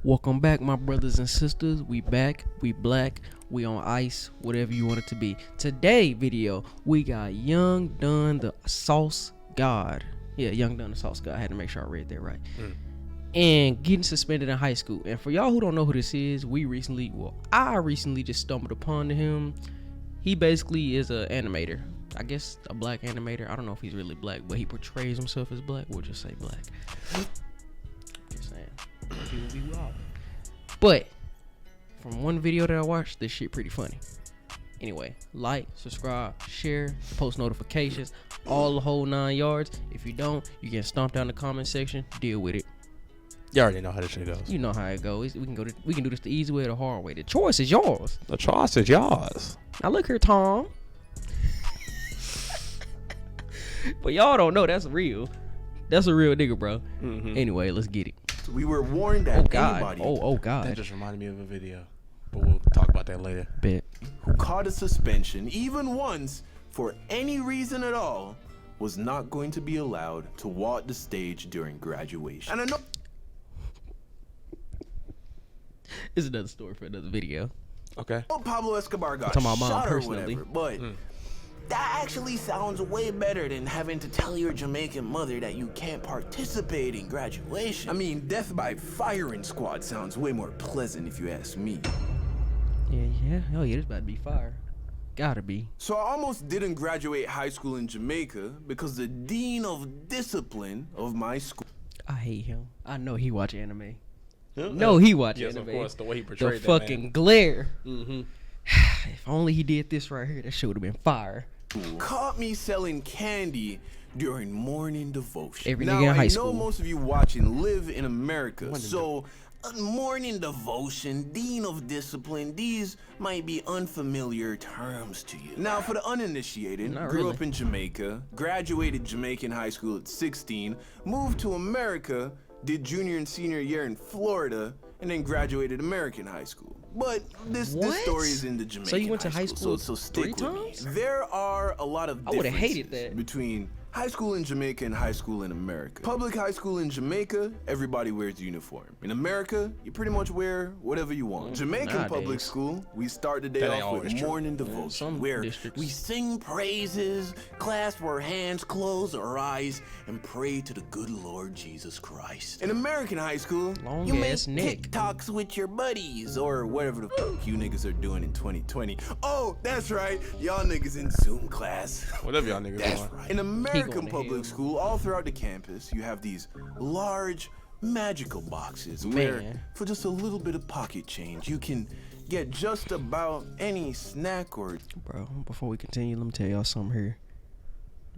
Welcome back, my brothers and sisters. We back, we black, we on ice, whatever you want it to be. Today video, we got Young Dunn the Sauce God. Yeah, Young Dunn the Sauce God. I had to make sure I read that right. And getting suspended in high school. And for y'all who don't know who this is, I recently just stumbled upon him. He basically is an animator. I guess a black animator. I don't know if he's really black, but he portrays himself as black. We'll just say black. Just saying. People be wild. But from one video that I watched, this shit pretty funny. Anyway, like, subscribe, share, post notifications, all the whole 9 yards. If you don't, you get stomped down in the comment section. Deal with it. You already know how this shit goes. You know how it goes. We can do this the easy way or the hard way. The choice is yours. The choice is yours. Now look here, Tom. But y'all don't know that's real. That's a real nigga, bro. Anyway, let's get it. We were warned that anybody God. That just reminded me of a video, but we'll talk about that later. Bet. who caught a suspension even once for any reason at all was not going to be allowed to walk the stage during graduation. And I know It's another story for another video. Okay. Pablo Escobar got I'm talking about mom shot or personally. whatever, but that actually sounds way better than having to tell your Jamaican mother that you can't participate in graduation. I mean, death by firing squad sounds way more pleasant if you ask me. Yeah. Oh yeah, this about to be fire. Gotta be. So I almost didn't graduate high school in Jamaica because the dean of discipline of my school. I hate him. I know he watch anime. No, he watch Yes, anime. of course, the way he The portrayed that fucking man. glare. If only he did this right here, that shit would have been fire. Caught me selling candy during morning devotion. Every now, nigga in high I school. know most of you watching live in America, so morning devotion, dean of discipline, these might be unfamiliar terms to you. Now, for the uninitiated, Not grew really. up in Jamaica, graduated Jamaican high school at 16, moved to America, did junior and senior year in Florida, and then graduated American high school. But this story is in the Jamaican So you went to high school so stick 3 with me. times? There are a lot of I would've differences hated that. between high school in Jamaica and high school in America. Public high school in Jamaica, everybody wears uniform. In America, you pretty much wear whatever you want. Jamaican public nowadays. school, we start the day That ain't off always with true. morning devotion, some where districts. we sing praises, clasp our hands, close our eyes, and pray to the good Lord Jesus Christ. In American high school, Long you make ass neck. TikToks with your buddies, or whatever the fuck you niggas are doing in 2020. Oh, that's right, y'all niggas in Zoom class. Whatever y'all niggas That's doing. right. In American going to public hell. school, all throughout the campus, you have these large magical boxes where, Man. for just a little bit of pocket change, you can get just about any snack or. Bro, before we continue, let me tell y'all something here.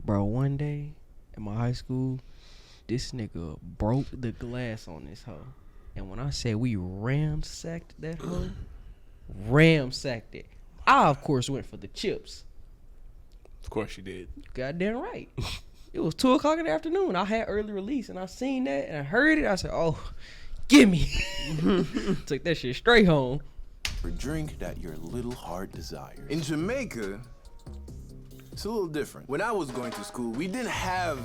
Bro, one day in my high school, this nigga broke the glass on this hoe. And when I say we ramsacked that hoe, ramsacked it. I, of course, went for the chips. Of course you did. Goddamn right. It was 2 o'clock in the afternoon. I had early release, and I seen that, and I heard it. I said, oh, gimme. Took that shit straight home. Drink that your little heart desires. In Jamaica, it's a little different. When I was going to school, we didn't have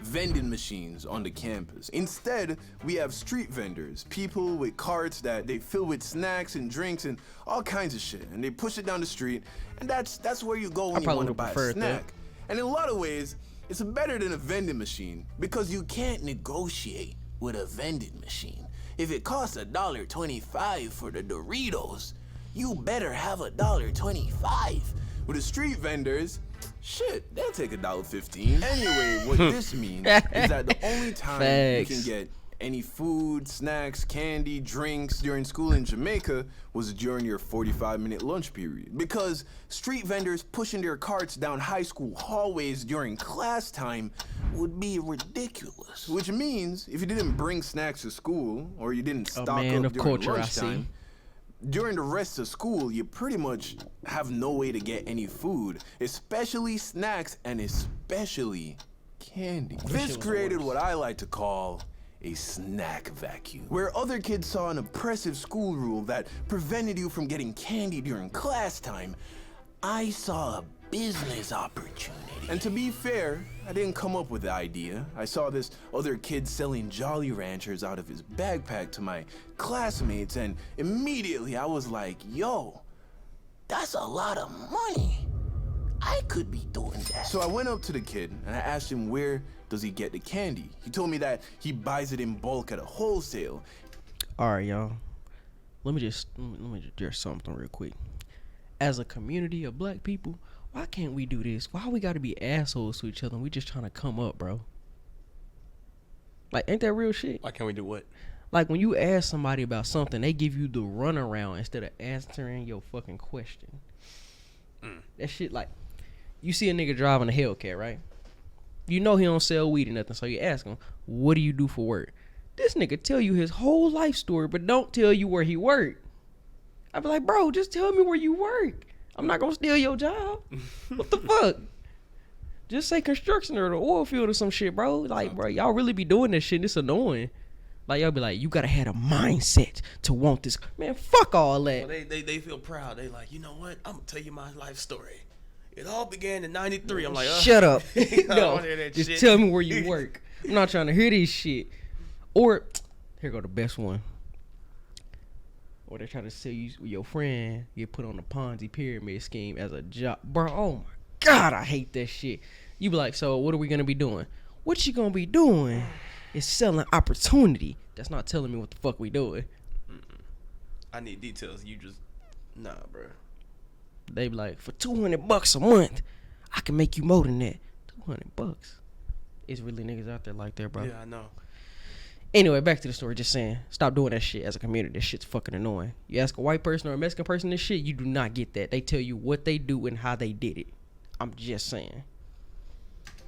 vending machines on the campus. Instead, we have street vendors, people with carts that they fill with snacks and drinks and all kinds of shit, and they push it down the street, and that's where you go when you probably want to would've buy a preferred that. snack. And in a lot of ways, it's better than a vending machine because you can't negotiate with a vending machine. If it costs $1.25 for the Doritos, you better have $1.25. With the street vendors, shit, they'll take $1.15. Anyway, what this means is that the only time Facts. you can get any food, snacks, candy, drinks during school in Jamaica was during your 45-minute lunch period. Because street vendors pushing their carts down high school hallways during class time would be ridiculous. Which means if you didn't bring snacks to school or you didn't stock man up of during culture, I see. lunchtime, during the rest of school, you pretty much have no way to get any food, especially snacks and especially candy. This created what I like to call a snack vacuum, where other kids saw an oppressive school rule that prevented you from getting candy during class time. I saw a business opportunity. And to be fair, I didn't come up with the idea. I saw this other kid selling Jolly Ranchers out of his backpack to my classmates, and immediately I was like, yo, that's a lot of money. I could be doing that. So I went up to the kid and I asked him, where does he get the candy? He told me that he buys it in bulk at a wholesale. All right, y'all. Let me just address something real quick. As a community of black people, why can't we do this? Why we gotta be assholes to each other and we just trying to come up, bro? Like, ain't that real shit? Why can't we do what? Like, when you ask somebody about something, they give you the runaround instead of answering your fucking question. That shit, like, you see a nigga driving a Hellcat, right? You know he don't sell weed or nothing, so you ask him, what do you do for work? This nigga tell you his whole life story, but don't tell you where he worked. I be like, bro, just tell me where you work. I'm not gonna steal your job. What the fuck? Just say construction or the oil field or some shit, bro. Like, bro, y'all really be doing this shit. It's annoying. Like, y'all be like, you gotta have a mindset to want this. Man, fuck all that. Well, they feel proud. They like, you know what? I'm gonna tell you my life story. It all began in '93. I'm like, shut up. I No, don't hear that just shit. tell me where you work. I'm not trying to hear this shit. Or, here go the best one. Or they try to sell you with your friend, get put on the Ponzi pyramid scheme as a job. Bro, oh my God, I hate that shit. You be like, so what are we going to be doing? What you going to be doing is selling opportunity. That's not telling me what the fuck we doing. I need details. You just, nah, bro. They be like, for $200 a month, I can make you more than that. $200. It's really niggas out there like that, bro. Yeah, I know. Anyway, back to the story. Just saying, stop doing that shit as a community. This shit's fucking annoying. You ask a white person or a Mexican person this shit, you do not get that. They tell you what they do and how they did it. I'm just saying.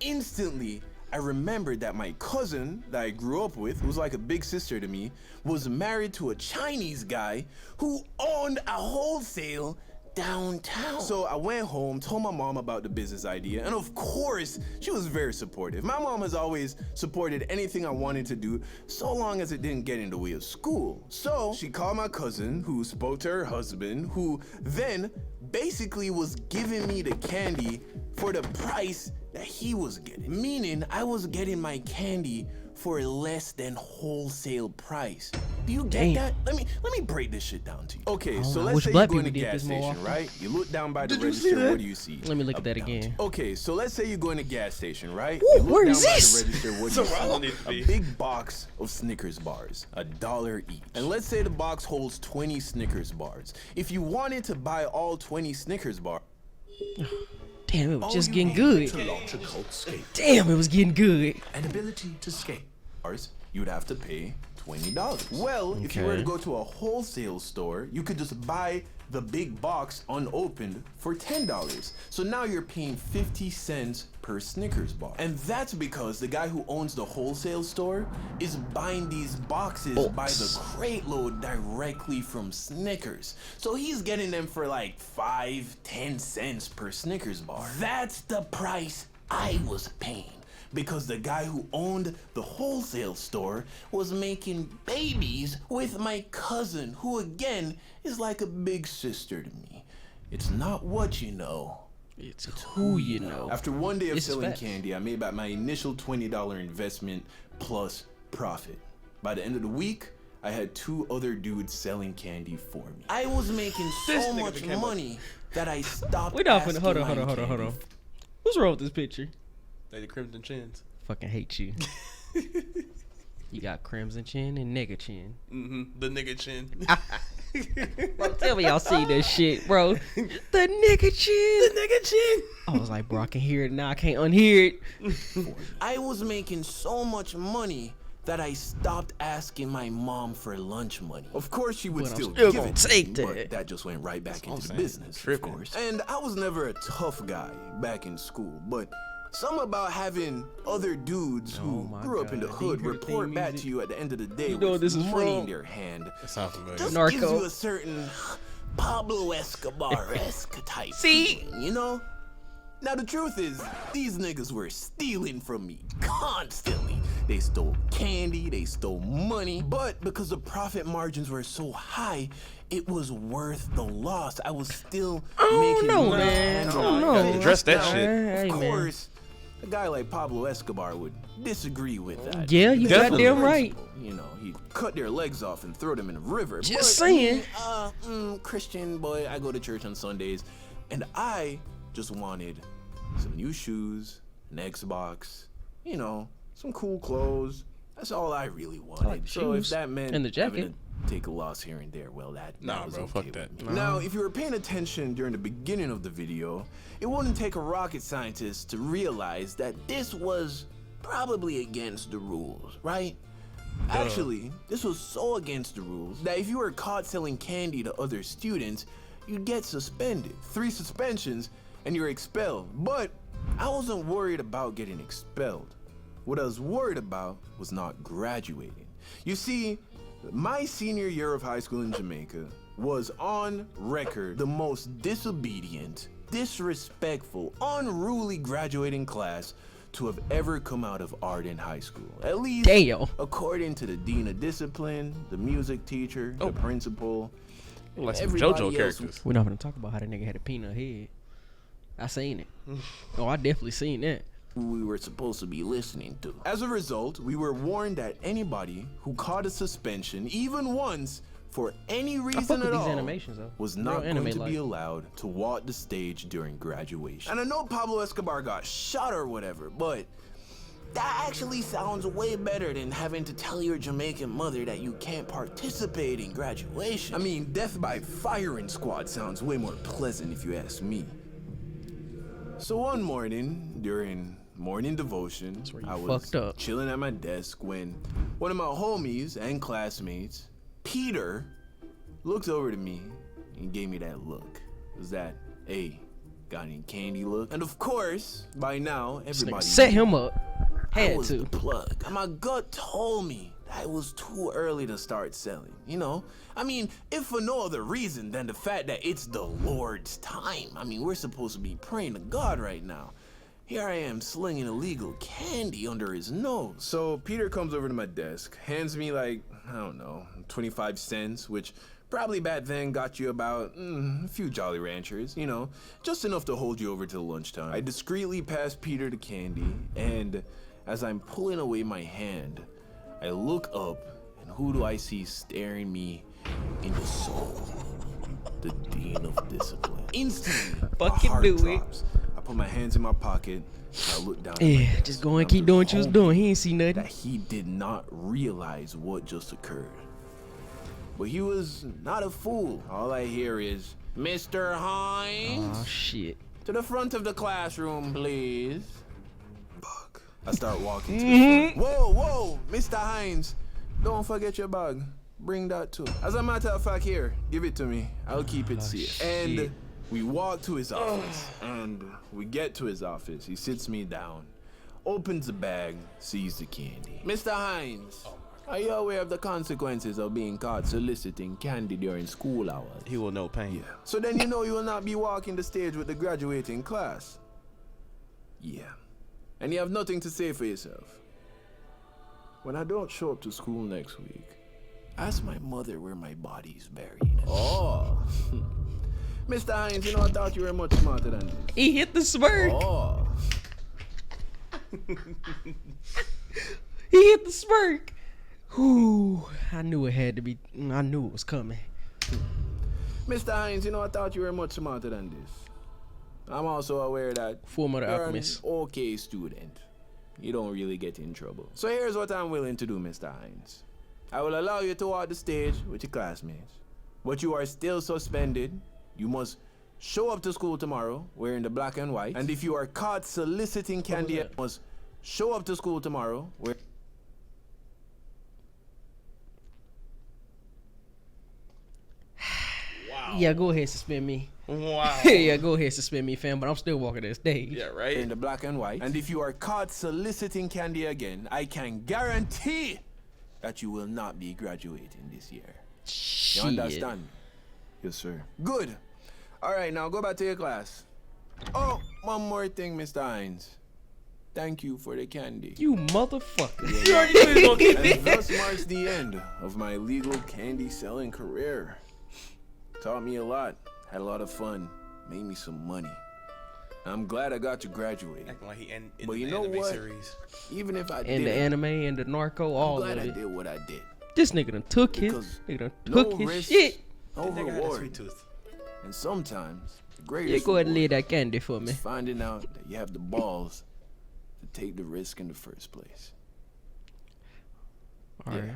Instantly, I remembered that my cousin that I grew up with, who was like a big sister to me, was married to a Chinese guy who owned a wholesale downtown. So I went home, told my mom about the business idea, and of course, she was very supportive. My mom has always supported anything I wanted to do, so long as it didn't get in the way of school. So she called my cousin, who spoke to her husband, who then basically was giving me the candy for the price that he was getting. Meaning, I was getting my candy for less than wholesale price. Do you get that? Let me break this shit down to you. Okay, so let's say you go in a gas station, right? You look down by the register, what do you see? Let me look at that again. Okay, so let's say you go in a gas station, right? Ooh, You look where down is by this? the register, what do you see? A big box of Snickers bars, $1 each. And let's say the box holds 20 Snickers bars. If you wanted to buy all 20 Snickers bars, Damn, it was just getting good. to launch a cult skate. Damn, it was getting good. An ability to skate. You would have to pay $20. Well, if you were to go to a wholesale store, you could just buy the big box unopened for $10. So now you're paying 50 cents per Snickers bar. And that's because the guy who owns the wholesale store is buying these boxes by the crate load directly from Snickers. So he's getting them for like 5-10 cents per Snickers bar. That's the price I was paying, because the guy who owned the wholesale store was making babies with my cousin, who again is like a big sister to me. It's not what you know, It's who you know. After one day of This is selling facts. candy, I made back my initial $20 investment plus profit. By the end of the week, I had 2 other dudes selling candy for me. I was making so much money that I stopped We're not asking finna. Hold on, my hold on. candy. What's wrong with this picture? They the Crimson Chins. Fucking hate you. You got crimson chin and nigga chin. The nigga chin. Bro, tell me y'all see this shit, bro. The nigga chin. The nigga chin. I was like, bro, I can hear it now. I can't unhear it. I was making so much money that I stopped asking my mom for lunch money. Of course, she would But I'm still still give gonna it to take me, that. but that just went right back into the saying. business, of Tripping. course. And I was never a tough guy back in school, but something about having other dudes who my grew up in the God. hood Do you hear the report theme back music? to you at the end of the day You know with what this is money in from? their hand That sounds familiar. just Narco. gives you a certain Pablo Escobar-esque type See? feeling, you know? Now the truth is, these niggas were stealing from me constantly. They stole candy, they stole money, but because the profit margins were so high, it was worth the loss. I was still making know, money. man. hand I don't over know. fist. Address that Now, shit. Hey, Of man. course, a guy like Pablo Escobar would disagree with that. Yeah, you Definitely. goddamn right. You know, he'd cut their legs off and throw them in a river. Just But saying. me, Christian boy, I go to church on Sundays, and I just wanted some new shoes, an Xbox, you know, some cool clothes. That's all I really wanted. like the so if shoes that meant and the jacket. having to take a loss here and there, well, that Nah, was bro, okay fuck with that. me. Now, if you were paying attention during the beginning of the video, it wouldn't take a rocket scientist to realize that this was probably against the rules, right? Actually, this was so against the rules that if you were caught selling candy to other students, you'd get suspended. 3 suspensions and you're expelled. But I wasn't worried about getting expelled. What I was worried about was not graduating. You see, my senior year of high school in Jamaica was on record the most disobedient, disrespectful, unruly graduating class to have ever come out of Arden High School. At least, Damn. according to the dean of discipline, the music teacher, the principal, Like some everybody JoJo else characters. We're not gonna talk about how that nigga had a peanut head. I seen it. Oh, I definitely seen that. who we were supposed to be listening to. As a result, we were warned that anybody who caught a suspension, even once, for any I fuck reason with at these all, animations though. was Real not going anime to be like. allowed to walk the stage during graduation. And I know Pablo Escobar got shot or whatever, but that actually sounds way better than having to tell your Jamaican mother that you can't participate in graduation. I mean, death by firing squad sounds way more pleasant if you ask me. So one morning, during morning devotion, where you I was fucked up. chilling at my desk when one of my homies and classmates, Peter, looked over to me and gave me that look. It was that, hey, got any candy look? And of course, by now, This nigga everybody set him up. I Had was to. the plug. And my gut told me that it was too early to start selling, you know? I mean, if for no other reason than the fact that it's the Lord's time. I mean, we're supposed to be praying to God right now. Here I am slinging illegal candy under his nose. So Peter comes over to my desk, hands me like, I don't know, 25 cents, which probably back then got you about a few Jolly Ranchers, you know, just enough to hold you over till lunchtime. I discreetly pass Peter the candy, and as I'm pulling away my hand, I look up, and who do I see staring me in the soul? The Dean of Discipline. Instantly, my Fucking heart do it. drops. I put my hands in my pocket, and I look down at my Yeah, desk, just go and I'm keep doing what you was hoping doing. He ain't see nothing. that he did not realize what just occurred. But he was not a fool. All I hear is, Mr. Hines, Oh shit. to the front of the classroom, please. Fuck. I start walking to the front. Whoa, whoa, Mr. Hines, don't forget your bag. Bring that too. As a matter of fact, here, give it to me. I'll keep it safe. shit. And we walk to his office. And we get to his office. He sits me down, opens the bag, sees the candy. Mr. Hines, are you aware of the consequences of being caught soliciting candy during school hours? He will know pain. So then you know you will not be walking the stage with the graduating class. Yeah. And you have nothing to say for yourself. When I don't show up to school next week, ask my mother where my body is buried. Oh. Mr. Hines, you know, I thought you were much smarter than this. He hit the smirk. Oh. He hit the smirk. Whew. I knew it had to be. I knew it was coming. Mr. Hines, you know, I thought you were much smarter than this. I'm also aware that Fullmetal you're an Alchemist. okay student. You don't really get in trouble. So here's what I'm willing to do, Mr. Hines. I will allow you to walk the stage with your classmates, but you are still suspended. You must show up to school tomorrow wearing the black and white. And if you are caught soliciting candy, you must show up to school tomorrow wearing... Yeah, go ahead, suspend me. Wow. Yeah, go ahead, suspend me, fam. But I'm still walking that stage. Yeah, in right? the black and white. And if you are caught soliciting candy again, I can guarantee that you will not be graduating this year. Shit. You understand? Yes, sir. Good. All right, now go back to your class. Oh, one more thing, Mr. Hines. thank you for the candy. You motherfucker. You already knew he was gonna get me. And thus marks the end of my legal candy selling career. Taught me a lot, had a lot of fun, made me some money. I'm glad I got to graduate. Acting like he in But the you know anime what? series. Even if I And did, the anime and the narco, all I'm glad of I it. did what I did. This nigga done took his. Because Nigga done no took his risk, shit. no That nigga had a reward. sweet tooth. And sometimes the Yeah, greatest go ahead and reward lay that candy for me. is finding out that you have the balls to take the risk in the first place. All right.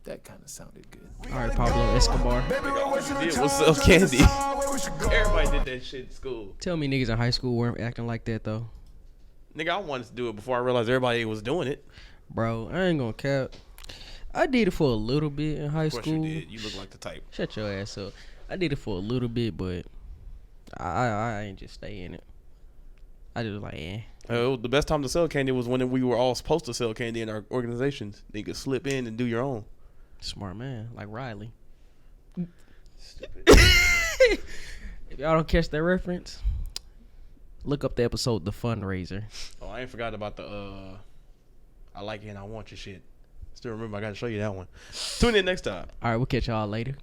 That kind of sounded good. All right, Pablo Escobar. What's sell candy? Everybody did that shit in school. Tell me niggas in high school weren't acting like that, though. Nigga, I wanted to do it before I realized everybody was doing it. Bro, I ain't gonna cap. I did it for a little bit in high Of course school. you did. You look like the type. Shut your ass up. I did it for a little bit, but I ain't just stay in it. I just like, The best time to sell candy was when we were all supposed to sell candy in our organizations. You could slip in and do your own. smart man, like Riley. If y'all don't catch that reference, look up the episode The Fundraiser. Oh, I ain't forgot about the I like it and I want your shit. Still remember, I gotta show you that one. Tune in next time. All right, we'll catch y'all later.